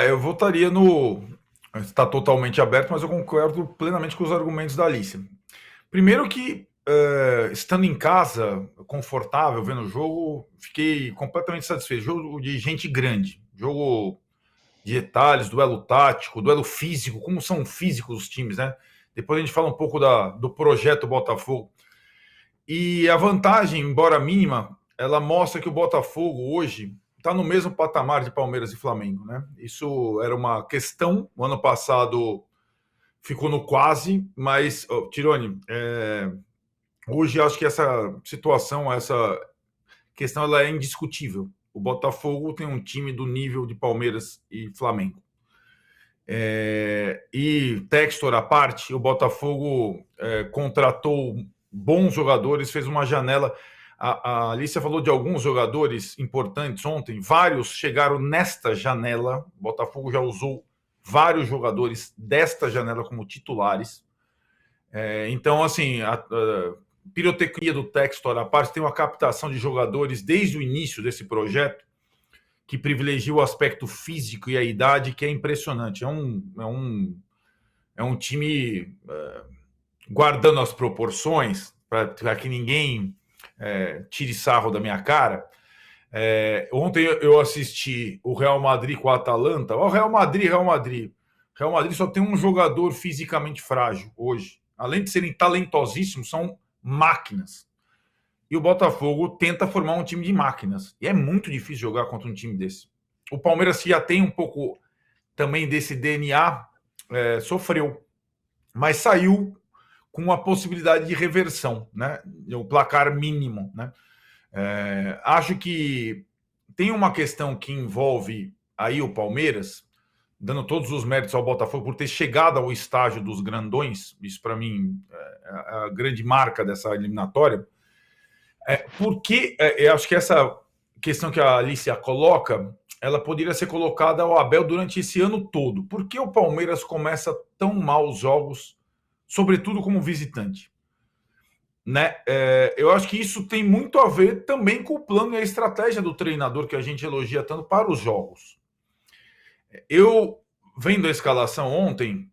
Eu votaria no. Está totalmente aberto, mas eu concordo plenamente com os argumentos da Alice. Primeiro que, estando em casa, confortável, vendo o jogo, fiquei completamente satisfeito. Jogo de gente grande, jogo de detalhes, duelo tático, duelo físico, como são físicos os times, né? Depois a gente fala um pouco do projeto Botafogo. E a vantagem, embora mínima, ela mostra que o Botafogo hoje está no mesmo patamar de Palmeiras e Flamengo, né? Isso era uma questão. O ano passado ficou no quase, mas, Tirone, hoje acho que essa situação, essa questão, ela é indiscutível. O Botafogo tem um time do nível de Palmeiras e Flamengo. E Textor à parte, o Botafogo contratou bons jogadores, fez uma janela. A Alicia falou de alguns jogadores importantes ontem, vários chegaram nesta janela. O Botafogo já usou vários jogadores desta janela como titulares. Então, assim, a pirotecnia do Textor à parte, tem uma captação de jogadores desde o início desse projeto que privilegia o aspecto físico e a idade, que é impressionante. É um time guardando as proporções, para que ninguém tire sarro da minha cara. Ontem eu assisti o Real Madrid com a Atalanta. O Real Madrid. Real Madrid só tem um jogador fisicamente frágil hoje. Além de serem talentosíssimos, são máquinas. E o Botafogo tenta formar um time de máquinas. E é muito difícil jogar contra um time desse. O Palmeiras, que já tem um pouco também desse DNA, sofreu. Mas saiu com a possibilidade de reversão, né? O placar mínimo, né? Acho que tem uma questão que envolve aí o Palmeiras, dando todos os méritos ao Botafogo por ter chegado ao estágio dos grandões. Isso, para mim, é a grande marca dessa eliminatória. Porque eu acho que essa questão que a Alicia coloca, ela poderia ser colocada ao Abel durante esse ano todo. Por que o Palmeiras começa tão mal os jogos, sobretudo como visitante? Né? Eu acho que isso tem muito a ver também com o plano e a estratégia do treinador, que a gente elogia tanto para os jogos. Eu, vendo a escalação ontem,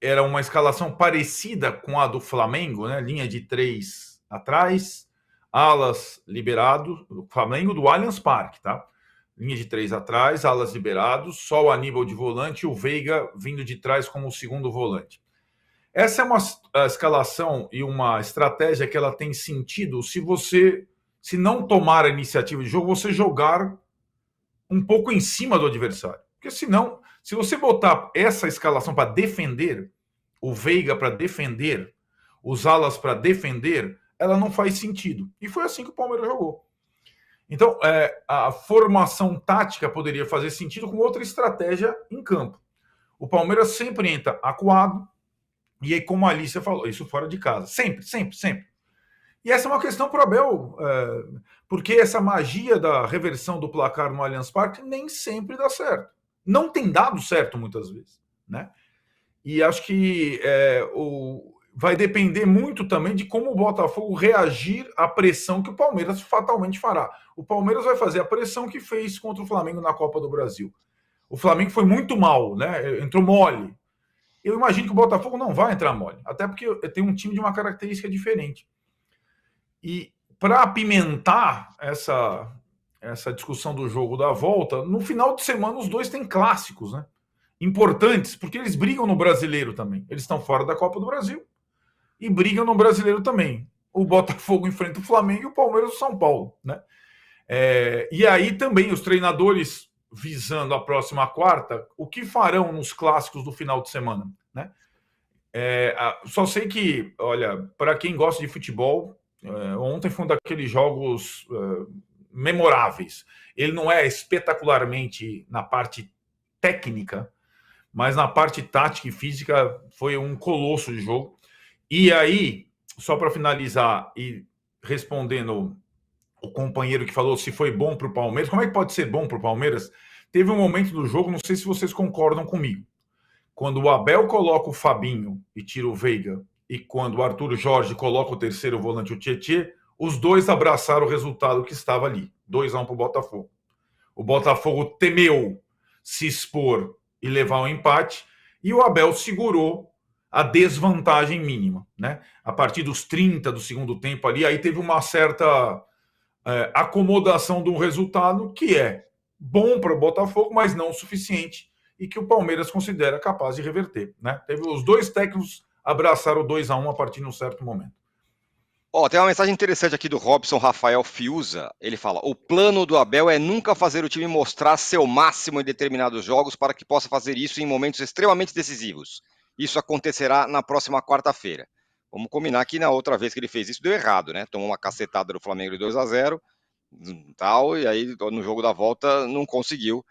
era uma escalação parecida com a do Flamengo, né? Linha de 3 atrás, alas liberados, o Flamengo do Allianz Parque, tá? Linha de 3 atrás, alas liberados, só o Aníbal de volante e o Veiga vindo de trás como o segundo volante. Essa é uma escalação e uma estratégia que ela tem sentido se não tomar a iniciativa de jogo, você jogar um pouco em cima do adversário. Porque senão, se você botar essa escalação para defender, o Veiga para defender, os alas para defender, ela não faz sentido. E foi assim que o Palmeiras jogou. Então, a formação tática poderia fazer sentido com outra estratégia em campo. O Palmeiras sempre entra acuado, e aí, como a Alicia falou, isso fora de casa. Sempre, sempre, sempre. E essa é uma questão para o Abel, porque essa magia da reversão do placar no Allianz Parque nem sempre dá certo. Não tem dado certo muitas vezes, né? E acho que vai depender muito também de como o Botafogo reagir à pressão que o Palmeiras fatalmente fará. O Palmeiras vai fazer a pressão que fez contra o Flamengo na Copa do Brasil. O Flamengo foi muito mal, né? Entrou mole. Eu imagino que o Botafogo não vai entrar mole, até porque tem um time de uma característica diferente. E para apimentar essa discussão do jogo da volta, no final de semana os dois têm clássicos, né? Importantes, porque eles brigam no Brasileiro também. Eles estão fora da Copa do Brasil e brigam no Brasileiro também. O Botafogo enfrenta o Flamengo e o Palmeiras o São Paulo, né? E aí também os treinadores visando a próxima quarta, o que farão nos clássicos do final de semana, né? Só sei que, olha, para quem gosta de futebol, ontem foi um daqueles jogos memoráveis. Ele não é espetacularmente na parte técnica, mas na parte tática e física foi um colosso de jogo. E aí, só para finalizar e respondendo o companheiro que falou se foi bom para o Palmeiras, como é que pode ser bom para o Palmeiras? Teve um momento do jogo, não sei se vocês concordam comigo, quando o Abel coloca o Fabinho e tira o Veiga, e quando o Arthur Jorge coloca o terceiro volante, o Tietê, os dois abraçaram o resultado que estava ali. 2-1 para o Botafogo. O Botafogo temeu se expor e levar um empate, e o Abel segurou a desvantagem mínima, né? A partir dos 30 do segundo tempo ali, aí teve uma certa acomodação de um resultado que é bom para o Botafogo, mas não o suficiente, e que o Palmeiras considera capaz de reverter, né? Teve os dois técnicos abraçaram o 2-1 a partir de um certo momento. Tem uma mensagem interessante aqui do Robson Rafael Fiuza. Ele fala: o plano do Abel é nunca fazer o time mostrar seu máximo em determinados jogos para que possa fazer isso em momentos extremamente decisivos. Isso acontecerá na próxima quarta-feira. Vamos combinar que na outra vez que ele fez isso deu errado, né? Tomou uma cacetada do Flamengo de 2-0, tal, e aí no jogo da volta não conseguiu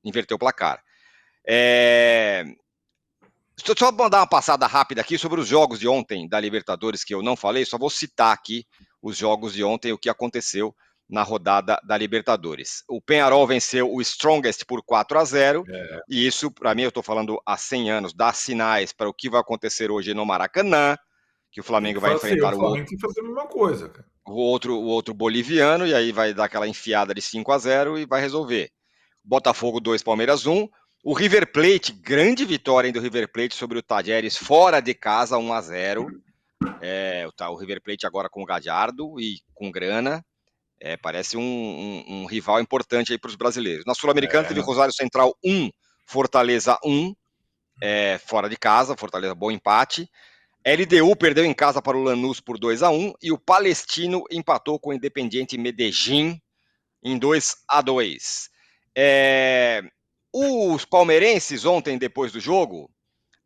inverter o placar. Deixa eu só mandar uma passada rápida aqui sobre os jogos de ontem da Libertadores, que eu não falei, só vou citar aqui os jogos de ontem, o que aconteceu na rodada da Libertadores. O Peñarol venceu o Strongest por 4-0, e isso, para mim, eu estou falando há 100 anos, dá sinais para o que vai acontecer hoje no Maracanã, que o Flamengo vai enfrentar o Flamengo tem que fazer a mesma coisa, cara. O outro boliviano, e aí vai dar aquela enfiada de 5-0 e vai resolver. Botafogo 2, Palmeiras 1. O River Plate, grande vitória do River Plate sobre o Tajeres, fora de casa, 1-0. O River Plate agora com o Gallardo e com grana. Parece um rival importante aí para os brasileiros. Na Sul-Americana teve Rosário Central 1, Fortaleza 1. Fora de casa, Fortaleza, bom empate. LDU perdeu em casa para o Lanús por 2-1 e o Palestino empatou com o Independiente Medellín em 2-2. Os palmeirenses ontem, depois do jogo,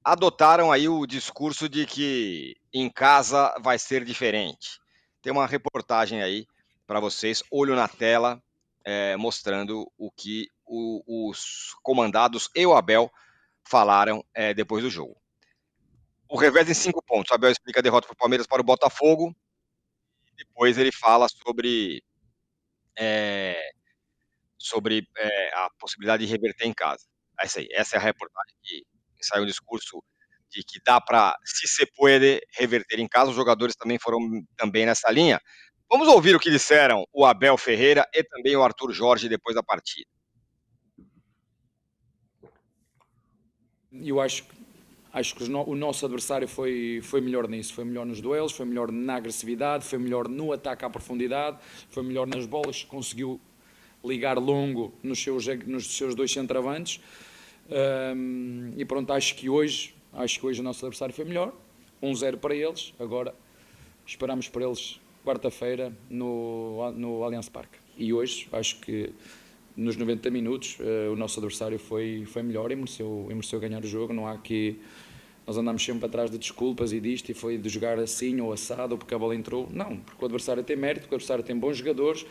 adotaram aí o discurso de que em casa vai ser diferente. Tem uma reportagem aí para vocês, olho na tela, mostrando o que os comandados e o Abel falaram depois do jogo. O revés em 5 pontos. O Abel explica a derrota para o Palmeiras para o Botafogo. E depois ele fala sobre a possibilidade de reverter em casa. Essa é a reportagem que saiu um discurso de que dá para, se puede, reverter em casa. Os jogadores também foram nessa linha. Vamos ouvir o que disseram o Abel Ferreira e também o Arthur Jorge depois da partida. Eu acho que o nosso adversário foi melhor nisso, foi melhor nos duelos, foi melhor na agressividade, foi melhor no ataque à profundidade, foi melhor nas bolas que conseguiu ligar longo nos seus dois centroavantes. E pronto, acho que hoje o nosso adversário foi melhor, 1-0 para eles. Agora esperamos por eles quarta-feira no Allianz Parque. E hoje acho que nos 90 minutos o nosso adversário foi melhor e mereceu ganhar o jogo. Não há aqui, nós andamos sempre atrás de desculpas e disto, e foi de jogar assim ou assado, ou porque a bola entrou. Não, porque o adversário tem mérito, porque o adversário tem bons jogadores.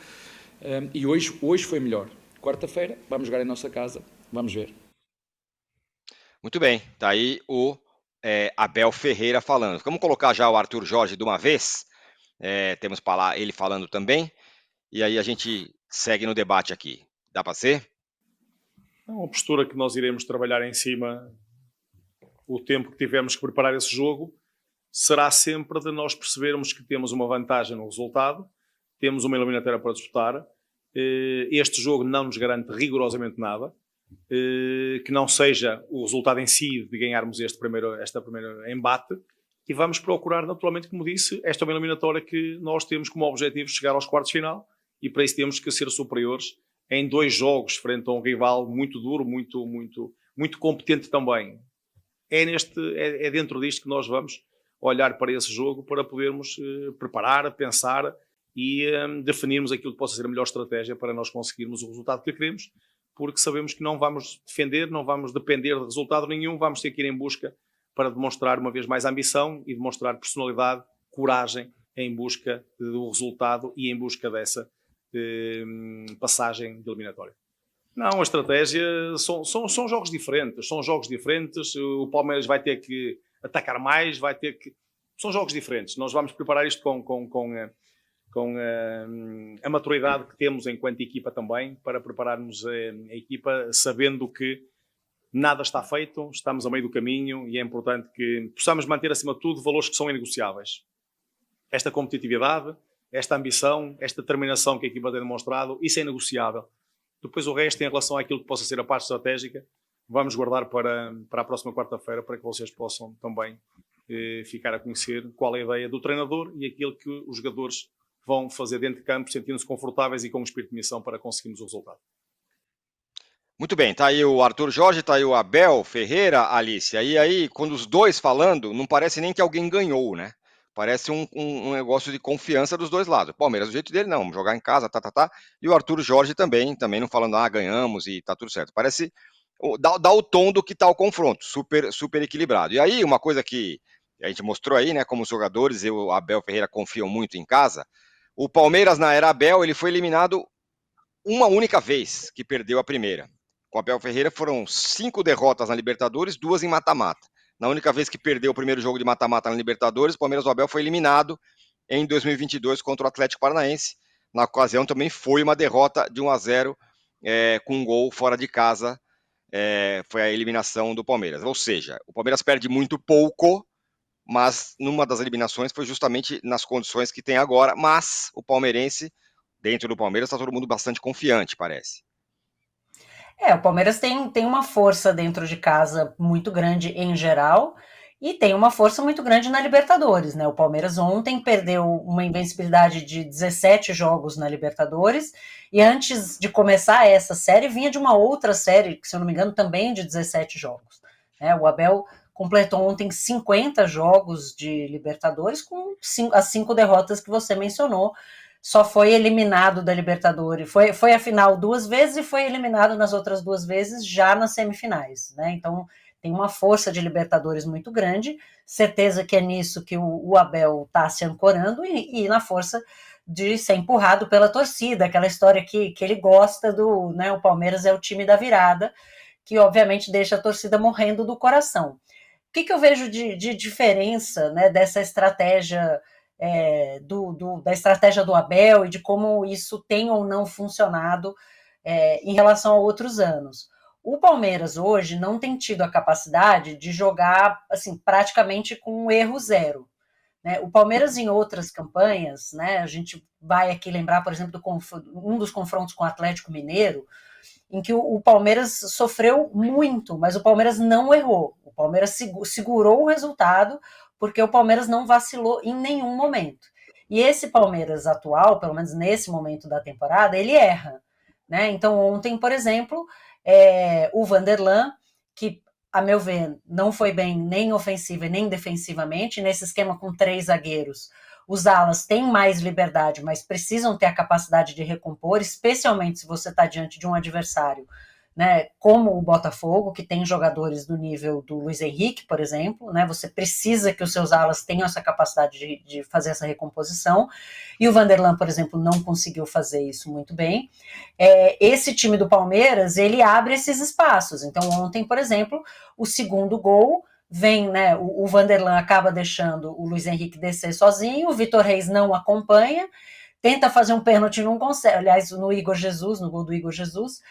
E hoje foi melhor. Quarta-feira vamos jogar em nossa casa, vamos ver. Muito bem, tá aí o Abel Ferreira falando. Vamos colocar já o Arthur Jorge de uma vez. Temos ele falando também. E aí a gente segue no debate aqui. Dá para ser? É uma postura que nós iremos trabalhar em cima. O tempo que tivemos que preparar esse jogo será sempre de nós percebermos que temos uma vantagem no resultado, temos uma eliminatória para disputar. Este jogo não nos garante rigorosamente nada, que não seja o resultado em si de ganharmos este primeiro embate, e vamos procurar naturalmente, como disse, esta é uma eliminatória que nós temos como objetivo chegar aos quartos de final, e para isso temos que ser superiores em 2 jogos frente a um rival muito duro, muito competente também. É dentro disto que nós vamos olhar para esse jogo para podermos preparar, pensar e definirmos aquilo que possa ser a melhor estratégia para nós conseguirmos o resultado que queremos, porque sabemos que não vamos defender, não vamos depender de resultado nenhum, vamos ter que ir em busca para demonstrar uma vez mais ambição e demonstrar personalidade, coragem em busca do resultado e em busca dessa passagem de eliminatória. Não, a estratégia são jogos diferentes, o Palmeiras vai ter que atacar mais, são jogos diferentes. Nós vamos preparar isto com a maturidade que temos enquanto equipa também, para prepararmos a equipa sabendo que nada está feito, estamos a meio do caminho e é importante que possamos manter acima de tudo valores que são inegociáveis. Esta competitividade, esta ambição, esta determinação que a equipa tem demonstrado, isso é inegociável. Depois o resto, em relação àquilo que possa ser a parte estratégica, vamos guardar para a próxima quarta-feira, para que vocês possam também ficar a conhecer qual é a ideia do treinador e aquilo que os jogadores vão fazer dentro de campo, sentindo-se confortáveis e com um espírito de missão para conseguirmos o resultado. Muito bem, tá aí o Arthur Jorge, tá aí o Abel Ferreira, Alice. Aí, quando os dois falando, não parece nem que alguém ganhou, né? Parece um negócio de confiança dos dois lados. Palmeiras, do jeito dele, não, vamos jogar em casa, tá. E o Arthur Jorge também não falando, ganhamos e tá tudo certo. Parece, dá o tom do que tá o confronto, super equilibrado. E aí, uma coisa que a gente mostrou aí, né, como os jogadores e o Abel Ferreira confiam muito em casa, o Palmeiras, na era Abel, ele foi eliminado uma única vez, que perdeu a primeira. Com o Abel Ferreira foram 5 derrotas na Libertadores, 2 em mata-mata. Na única vez que perdeu o primeiro jogo de mata-mata na Libertadores, o Palmeiras do Abel foi eliminado em 2022 contra o Atlético Paranaense. Na ocasião também foi uma derrota de 1-0 com um gol fora de casa. Foi a eliminação do Palmeiras. Ou seja, o Palmeiras perde muito pouco, mas numa das eliminações foi justamente nas condições que tem agora. Mas o palmeirense, dentro do Palmeiras, está todo mundo bastante confiante, parece. O Palmeiras tem uma força dentro de casa muito grande em geral e tem uma força muito grande na Libertadores, né? O Palmeiras ontem perdeu uma invencibilidade de 17 jogos na Libertadores e antes de começar essa série vinha de uma outra série, que se eu não me engano também de 17 jogos. O Abel completou ontem 50 jogos de Libertadores com as 5 derrotas que você mencionou. Só foi eliminado da Libertadores, foi a final 2 vezes e foi eliminado nas outras 2 vezes já nas semifinais, né? Então tem uma força de Libertadores muito grande, certeza que é nisso que o Abel está se ancorando e na força de ser empurrado pela torcida, aquela história que ele gosta do, né? O Palmeiras é o time da virada, que obviamente deixa a torcida morrendo do coração. O que eu vejo de diferença, né, dessa estratégia da estratégia do Abel e de como isso tem ou não funcionado em relação a outros anos? O Palmeiras hoje não tem tido a capacidade de jogar assim, praticamente com um erro zero. Né? O Palmeiras em outras campanhas, né, a gente vai aqui lembrar, por exemplo, um dos confrontos com o Atlético Mineiro, em que o Palmeiras sofreu muito, mas o Palmeiras não errou. O Palmeiras segurou o resultado porque o Palmeiras não vacilou em nenhum momento. E esse Palmeiras atual, pelo menos nesse momento da temporada, ele erra. Né? Então ontem, por exemplo, o Vanderlan, que a meu ver não foi bem nem ofensiva e nem defensivamente, nesse esquema com 3 zagueiros, os alas têm mais liberdade, mas precisam ter a capacidade de recompor, especialmente se você está diante de um adversário, né, como o Botafogo, que tem jogadores do nível do Luiz Henrique, por exemplo, né, você precisa que os seus alas tenham essa capacidade de fazer essa recomposição, e o Vanderlan, por exemplo, não conseguiu fazer isso muito bem. Esse time do Palmeiras, ele abre esses espaços, então ontem, por exemplo, o segundo gol vem, né, o Vanderlan acaba deixando o Luiz Henrique descer sozinho, o Vitor Reis não acompanha, tenta fazer um pênalti, não consegue, aliás, no gol do Igor Jesus,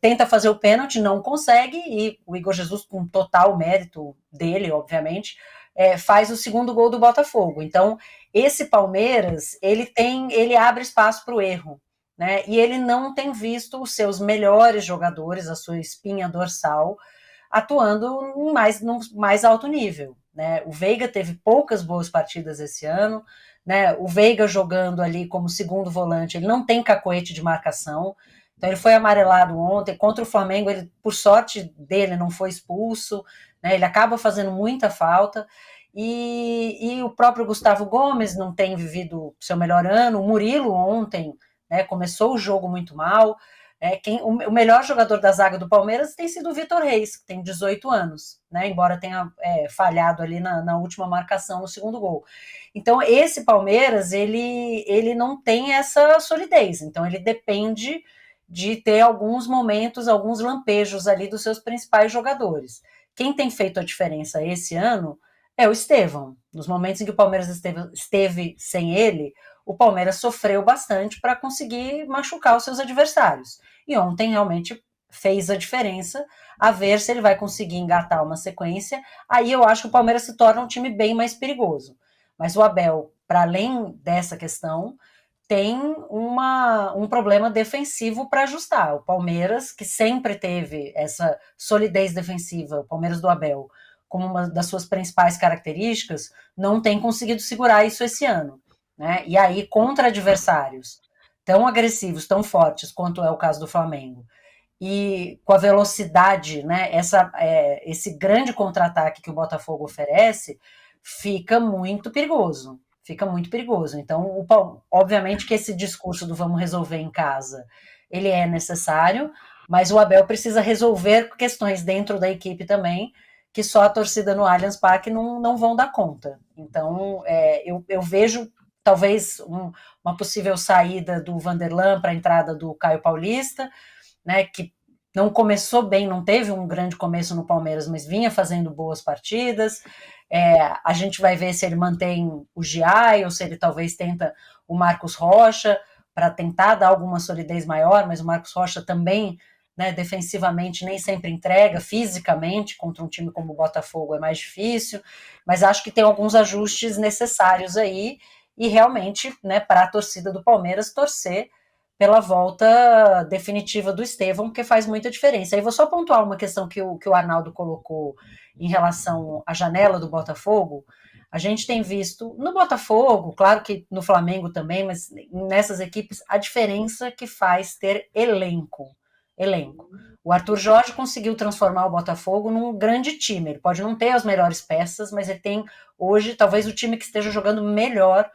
tenta fazer o pênalti, não consegue, e o Igor Jesus, com total mérito dele, obviamente, faz o segundo gol do Botafogo. Então, esse Palmeiras, ele abre espaço para o erro, né? E ele não tem visto os seus melhores jogadores, a sua espinha dorsal, atuando no mais alto nível. Né? O Veiga teve poucas boas partidas esse ano, né? O Veiga jogando ali como segundo volante, ele não tem cacoete de marcação, então ele foi amarelado ontem, contra o Flamengo, ele, por sorte dele, não foi expulso, né? Ele acaba fazendo muita falta, e o próprio Gustavo Gomes não tem vivido seu melhor ano, o Murilo ontem, né, começou o jogo muito mal, o melhor jogador da zaga do Palmeiras tem sido o Vitor Reis, que tem 18 anos, né, embora tenha falhado ali na última marcação, no segundo gol. Então, esse Palmeiras, ele não tem essa solidez, então ele depende de ter alguns momentos, alguns lampejos ali dos seus principais jogadores. Quem tem feito a diferença esse ano é o Estevão. Nos momentos em que o Palmeiras esteve sem ele, o Palmeiras sofreu bastante para conseguir machucar os seus adversários. E ontem realmente fez a diferença, a ver se ele vai conseguir engatar uma sequência. Aí eu acho que o Palmeiras se torna um time bem mais perigoso. Mas o Abel, para além dessa questão, tem um problema defensivo para ajustar. O Palmeiras, que sempre teve essa solidez defensiva, o Palmeiras do Abel, como uma das suas principais características, não tem conseguido segurar isso esse ano, né? E aí, contra adversários tão agressivos, tão fortes, quanto é o caso do Flamengo, e com a velocidade, né, esse grande contra-ataque que o Botafogo oferece, fica muito perigoso. Fica muito perigoso. Então, obviamente que esse discurso do vamos resolver em casa, ele é necessário, mas o Abel precisa resolver questões dentro da equipe também, que só a torcida no Allianz Parque não vão dar conta. Então, eu vejo talvez uma possível saída do Vanderlan para a entrada do Caio Paulista, né, que não começou bem, não teve um grande começo no Palmeiras, mas vinha fazendo boas partidas. A gente vai ver se ele mantém o Giai ou se ele talvez tenta o Marcos Rocha para tentar dar alguma solidez maior, mas o Marcos Rocha também, né, defensivamente nem sempre entrega, fisicamente contra um time como o Botafogo é mais difícil, mas acho que tem alguns ajustes necessários aí e realmente, né, para a torcida do Palmeiras torcer pela volta definitiva do Estevão, porque faz muita diferença. Aí vou só pontuar uma questão que o Arnaldo colocou em relação à janela do Botafogo. A gente tem visto no Botafogo, claro que no Flamengo também, mas nessas equipes, a diferença que faz ter elenco. O Arthur Jorge conseguiu transformar o Botafogo num grande time. Ele pode não ter as melhores peças, mas ele tem hoje talvez o time que esteja jogando melhor,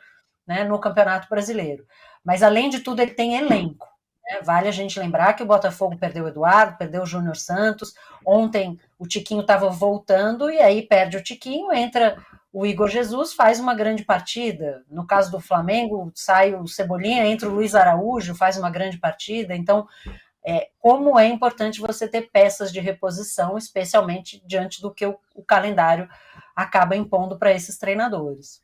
né, no Campeonato Brasileiro. Mas, além de tudo, ele tem elenco. Né? Vale a gente lembrar que o Botafogo perdeu o Eduardo, perdeu o Júnior Santos. Ontem o Tiquinho estava voltando e aí perde o Tiquinho, entra o Igor Jesus, faz uma grande partida. No caso do Flamengo, sai o Cebolinha, entra o Luiz Araújo, faz uma grande partida. Então, como é importante você ter peças de reposição, especialmente diante do que o calendário acaba impondo para esses treinadores.